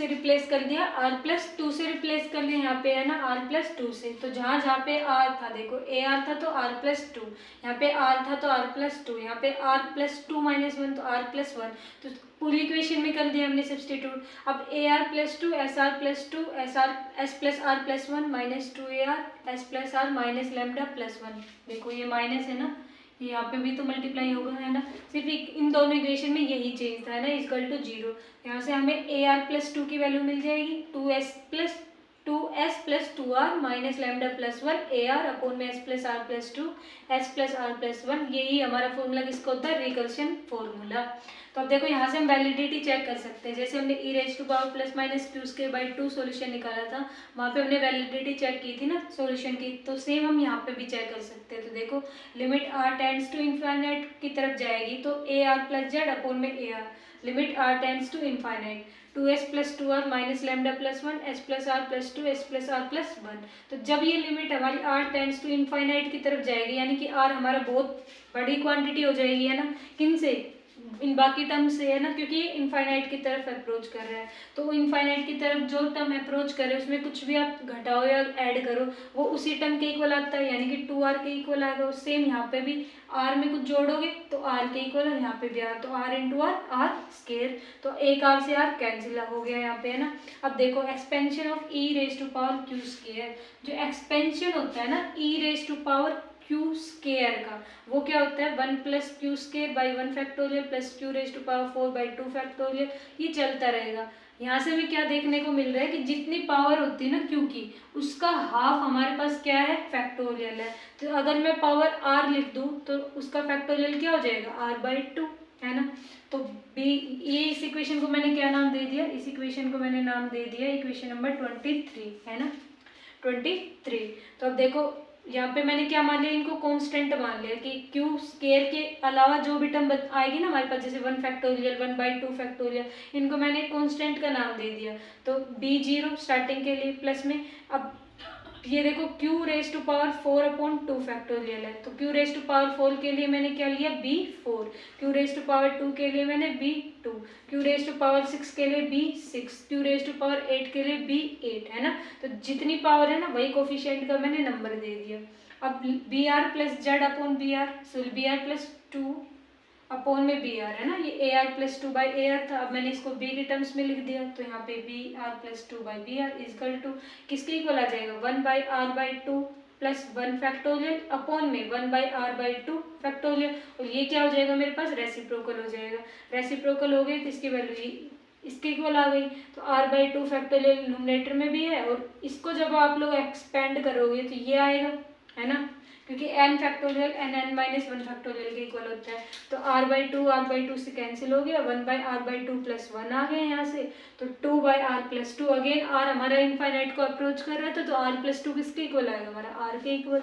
से रिप्लेस कर दिया, r+2 से रिप्लेस कर दिया, यहाँ पे है ना r+2 से। तो जहाँ जहाँ पे r था, देखो ar था तो r+2, यहाँ पे r था तो r+2, यहाँ पे r+2 - 1 तो r+1, तो पूरी इक्वेशन में कर दिया हमने सब्सटीट्यूट। अब ar+2 sr+2 s+r+1 -2ar s+r minus λ+1, देखो ये माइनस है ना, यहाँ पे भी तो मल्टीप्लाई होगा है ना, सिर्फ इन दोनों इक्वेशन में यही चेंज था है ना, इक्वल टू 0। यहाँ से हमें ar+2 की वैल्यू मिल जाएगी 2s+2r माइनस λ+1 ar अपॉन में s+r+2 s+r+1, यही हमारा फॉर्मूला किसका होता है, रिकर्शन फॉर्मूला। तो अब देखो यहाँ से हम वैलिडिटी चेक कर सकते हैं, जैसे हमने e⁻² सॉल्यूशन निकाला था, वहाँ पे हमने वैलिडिटी चेक की थी ना सॉल्यूशन की, तो सेम हम यहाँ पे भी चेक कर सकते हैं। तो देखो limit r tends to infinite की तरफ जाएगी तो ar+z अपॉन में ar, limit r tends to infinite 2s+2r minus λ+1 s+r+2 s+r+1। तो जब ये लिमिट हमारी r टेंड्स टू इनफाइनाइट की तरफ जाएगी, यानी कि r हमारा बहुत बड़ी क्वांटिटी हो जाएगी है ना, किन से, इन बाकी टर्म से है ना, क्योंकि ये इनफाइनाइट की तरफ अप्रोच कर रहा है। तो इनफाइनाइट की तरफ जो टर्म अप्रोच कर रहे हैं उसमें कुछ भी आप घटाओ या ऐड करो वो उसी टर्म के इक्वल आता है, यानी कि 2r के इक्वल आएगा। सेम यहाँ पे भी r में कुछ जोड़ोगे तो r के इक्वल, और यहाँ पे भी r, तो r इंटू r स्केयर, तो एक r से r कैंसिल हो गया यहाँ पे है ना। अब देखो एक्सपेंशन ऑफ e⁻q स्केयर, जो एक्सपेंशन होता है ना e⁻q² का, वो क्या होता है 1+q² / 1 फैक्टोरियल +q⁴/2 फैक्टोरियल, ये चलता रहेगा। यहाँ से भी क्या देखने को मिल रहा है कि जितनी पावर होती है ना q की, उसका हाफ हमारे पास क्या है, फैक्टोरियल है। तो अगर मैं पावर r लिख दूँ तो उसका फैक्टोरियल क्या हो जाएगा, r/2 है ना। तो ये इस इक्वेशन को मैंने क्या नाम दे दिया, इस इक्वेशन को मैंने नाम दे दिया इक्वेशन नंबर 23 है ना, 23। तो अब देखो यहाँ पे मैंने क्या मान लिया, इनको कांस्टेंट मान लिया कि q² के अलावा जो भी टर्म आएगी ना हमारे पास, जैसे 1 फैक्टोरियल 1/2 फैक्टोरियल, इनको मैंने कांस्टेंट का नाम दे दिया। तो b0 स्टार्टिंग के लिए प्लस में, अब ये देखो q⁴/2 फैक्टोरियल है, तो q⁴ के लिए मैंने क्या लिया, b4, q⁴2 के लिए मैंने b2, q⁴6 के लिए b6, q⁴8 के लिए b8 है ना। तो जितनी पावर है ना वही कोफिशिएंट का मैंने नंबर दे दिया। अब br+z अपॉन br, सो br+2 अपॉन में br है ना, ये ar+2/ar था, अब मैंने इसको b के टर्म्स में लिख दिया, तो यहाँ पे br+2/br इक्वल टू किसके इक्वल आ जाएगा, 1/r/2 प्लस 1 फैक्टोरियल अपॉन में 1/r/2 फैक्टोरियल, और ये क्या हो जाएगा मेरे पास, रेसिप्रोकल हो जाएगा। रेसिप्रोकल हो गई तो इसकी वैल्यू इसके इक्वल आ गई, तो r/2 फैक्टोरियल न्यूमरेटर में भी है, और इसको जब आप लोग एक्सपेंड करोगे तो ये आएगा है ना, क्योंकि n फैक्टोरियल n-1 फैक्टोरियल के इक्वल होता है। तो r/2 से कैंसिल हो गया, 1/r/2 प्लस 1 आ गया यहाँ से, तो 2/r+2, अगेन r हमारा इनफाइनाइट को अप्रोच कर रहा था, तो r+2 किसके इक्वल आएगा, हमारा r के इक्वल।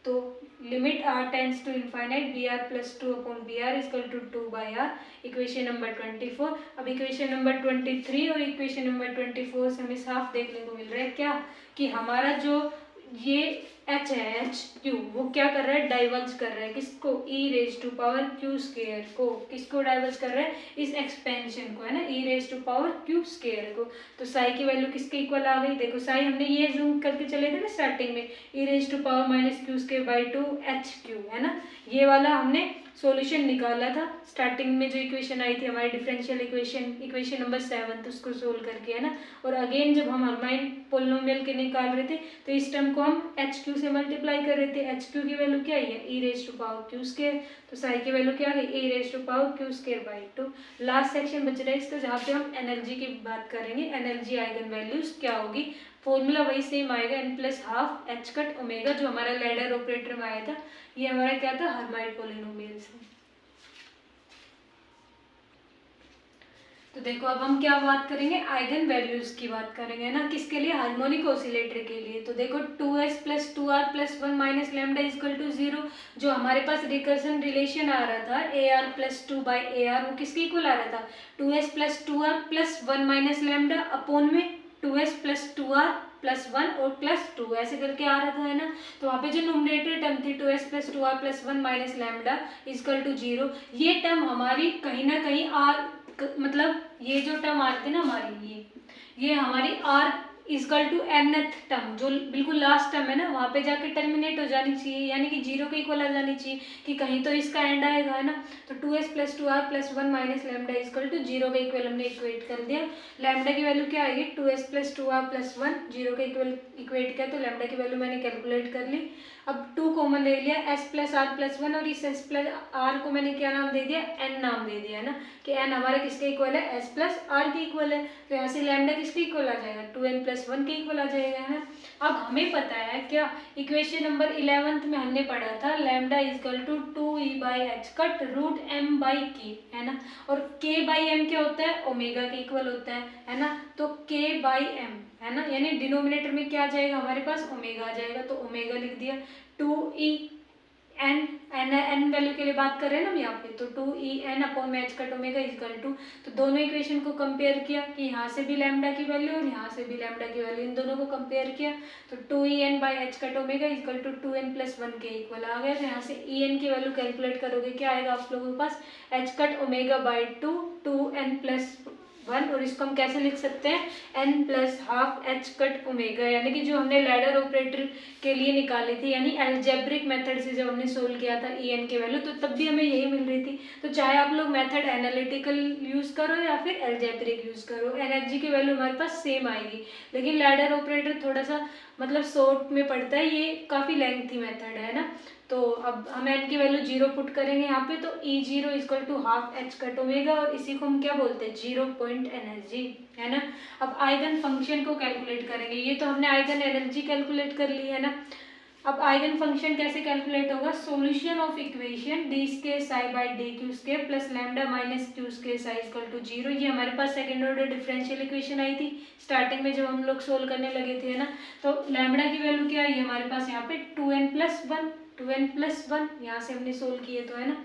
तो limit r tends to infinite br+2 upon br equal to 2/r, equation number 24। अब इक्वेशन नंबर 23 और इक्वेशन नंबर 24 से हमें साफ देखने को मिल रहा है क्या, कि हमारा जो ये h है HQ, वो क्या कर रहा है, डाइवर्ज कर रहा है किसको, e⁻q² को, किसको डाइवर्ज कर रहा है, इस एक्सपेंशन को है ना, e⁻q² को। तो साई की वैल्यू किसके इक्वल आ गई, देखो साई हमने ये जूम करके चले थे ना स्टार्टिंग में, e⁻q² HQ है ना, ये वाला हमने सॉल्यूशन निकाला था स्टार्टिंग में, जो इक्वेशन आई थी हमारी डिफरेंशियल इक्वेशन नंबर 7, तो उसको सोल्व करके है ना। और अगेन जब हम हर्माइन पोलिनोमियल के निकाल रहे थे तो इस टर्म को हम HQ से मल्टीप्लाई कर रहे थे, HQ की वैल्यू क्या है, e⁻q², तो साई की वैल्यू क्या है, e⁻q²/2। लास्ट सेक्शन बच रहा है इसका, जहाँ पे हम एनर्जी की बात करेंगे, एनर्जी आइगन वैल्यूज क्या होगी, फॉर्मूला वही सेम आएगा, n+12 h⁻ω जो हमारा लैडर ऑपरेटर में आया था, ये हमारा क्या था, हर्माइट पोलिनोमियल से। तो देखो अब हम क्या बात करेंगे, आइगन वैल्यूज की बात करेंगे ना, किसके लिए, हार्मोनिक ऑसिलेटर के लिए। तो देखो 2s+2r+1 minus lambda equal to 0, जो हमारे पास रिकर्सन रिलेशन आ रहा था ar+2/ar, वो किसके इक्वल आ रहा था, 2s+2r+1 माइनस लैम्डा अपॉन में 2s+2r+1 और +2 ऐसे करके आ रहा था है ना। तो वहाँ पे जो न्यूमरेटर टर्म थी 2s+2r+1 minus lambda equal to 0, ये टर्म हमारी कहीं ना कहीं मतलब ये जो टर्म आती है ना हमारी, ये हमारी r equal to nth term जो बिल्कुल लास्ट टर्म है ना, वहाँ पे जाके टर्मिनेट हो जानी चाहिए, यानी कि जीरो के इक्वल आ जानी चाहिए कि कहीं तो इसका एंड आएगा, है ना। तो 2s plus 2r plus 1 minus lambda equal to zero के इक्वल हमने इक्वेट कर दिया। लैम्डा की वैल्यू क्या आएगी, 2s plus 2r plus 1, zero के इक्वल इक्वेट किया तो लैम्डा की वैल्यू मैंने कैलकुलेट कर ली। अब 2 कॉमन ले लिया, s प्लस आर प्लस 1, और इस s प्लस आर को मैंने क्या नाम दे दिया, n नाम दे दिया, है ना, कि n हमारा किसके इक्वल है, s प्लस आर के इक्वल है। तो यहाँ से लैम्डा किसके इक्वल आ जाएगा, 2n प्लस 1 के इक्वल आ जाएगा, है ना। अब हमें पता है क्या, इक्वेशन नंबर 11th में हमने पढ़ा था lambda equal to 2e by h cut root m by k, है ना, और k बाई m क्या होता है, ओमेगा के इक्वल होता है ना। तो k बाई m, है ना, यानी डिनोमिनेटर में क्या आ जाएगा हमारे पास, ओमेगा आ जाएगा, तो ओमेगा लिख दिया। 2e n वैल्यू के लिए बात कर रहे हैं ना हम यहाँ पे, तो 2en अपॉन में h cut omega equal to, तो दोनों इक्वेशन को कंपेयर किया कि यहाँ से भी लैम्डा की वैल्यू और यहाँ से भी लैम्डा की वैल्यू, इन दोनों को कंपेयर किया तो 2en by h cut omega equal to 2n plus 1 के इक्वल आ गया। तो यहाँ से en की वैल्यू कैलकुलेट करोगे, क्या आएगा आप लोगों के पास, H cut omega by 2n plus 1, और इसको हम कैसे लिख सकते हैं, n plus half H cut omega, यानी कि जो हमने लैडर ऑपरेटर के लिए निकाली थी, यानी एल्जेब्रिक मेथड से जब हमने सोल्व किया था en की वैल्यू, तो तब भी हमें यही मिल रही थी। तो चाहे आप लोग मेथड एनालिटिकल यूज़ करो या फिर एल्जेब्रिक यूज़ करो, एनर्जी की वैल्यू हमारे पास सेम आएगी। लेकिन लैडर ऑपरेटर थोड़ा सा मतलब शॉर्ट में पड़ता है, ये काफ़ी लेंथी मेथड है ना। तो अब हम n की वैल्यू 0 पुट करेंगे यहाँ पे, तो E0 equal to half H cut omega, और इसी को हम क्या बोलते हैं, 0 पॉइंट एनर्जी, है ना। अब आइगन फंक्शन को कैलकुलेट करेंगे, ये तो हमने आइगन एनर्जी कैलकुलेट कर ली है ना। अब आइगन फंक्शन कैसे कैलकुलेट होगा, solution of equation d square psi by d q square plus lambda minus Q square psi equal to 0। ये हमारे पास सेकंड ऑर्डर डिफरेंशियल इक्वेशन आई थी स्टार्टिंग में जब हम लोग सोल्व करने लगे थे, है ना। तो लैम्डा की वैल्यू क्या आई हमारे पास यहाँ पे 2n प्लस 1, 2n प्लस 1 यहाँ से हमने सोल्व किए तो, है ना।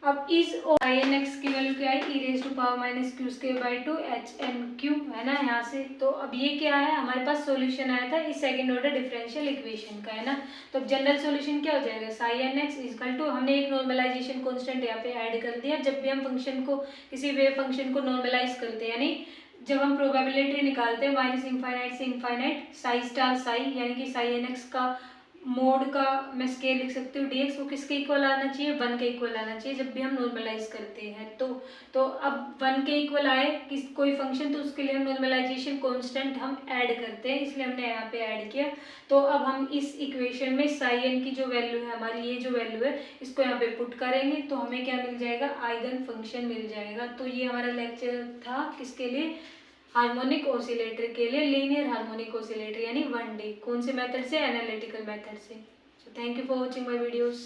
अब इस आई एन एक्स की वैल्यू क्या है, E raise to power minus Q square by 2 H N Q, है ना यहाँ से। तो अब ये क्या है, हमारे पास सॉल्यूशन आया था इस सेकंड ऑर्डर डिफरेंशियल इक्वेशन का, है ना। तो अब जनरल सॉल्यूशन क्या हो जाएगा, psi n x equal to, हमने एक नॉर्मलाइजेशन कांस्टेंट यहाँ पे ऐड कर दिया। जब भी हम फंक्शन को, किसी वेव फंक्शन को नॉर्मलाइज करते हैं, यानी जब हम प्रोबेबिलिटी निकालते हैं माइनस इनफाइनाइट से इनफाइनाइट साई स्टार साई, यानी कि साई एन एक्स का मोड का मैं स्केल लिख सकती हूँ dx, वो किसके इक्वल आना चाहिए, 1 के इक्वल आना चाहिए जब भी हम नॉर्मलाइज करते हैं। तो अब 1 के इक्वल आए किस कोई फंक्शन, तो उसके लिए हम नॉर्मलाइजेशन कांस्टेंट हम ऐड करते हैं, इसलिए हमने यहाँ पे ऐड किया। तो अब हम इस इक्वेशन में साई एन की जो वैल्यू है हमारी, ये जो वैल्यू है इसको यहाँ पे पुट करेंगे तो हमें क्या मिल जाएगा, आइगन फंक्शन मिल जाएगा। तो ये हमारा लेक्चर था किसके लिए, हार्मोनिक ऑसिलेटर के लिए, लीनियर हार्मोनिक ऑसिलेटर यानी 1D, कौन से मेथड से, एनालिटिकल मेथड से। So thank you for watching my videos.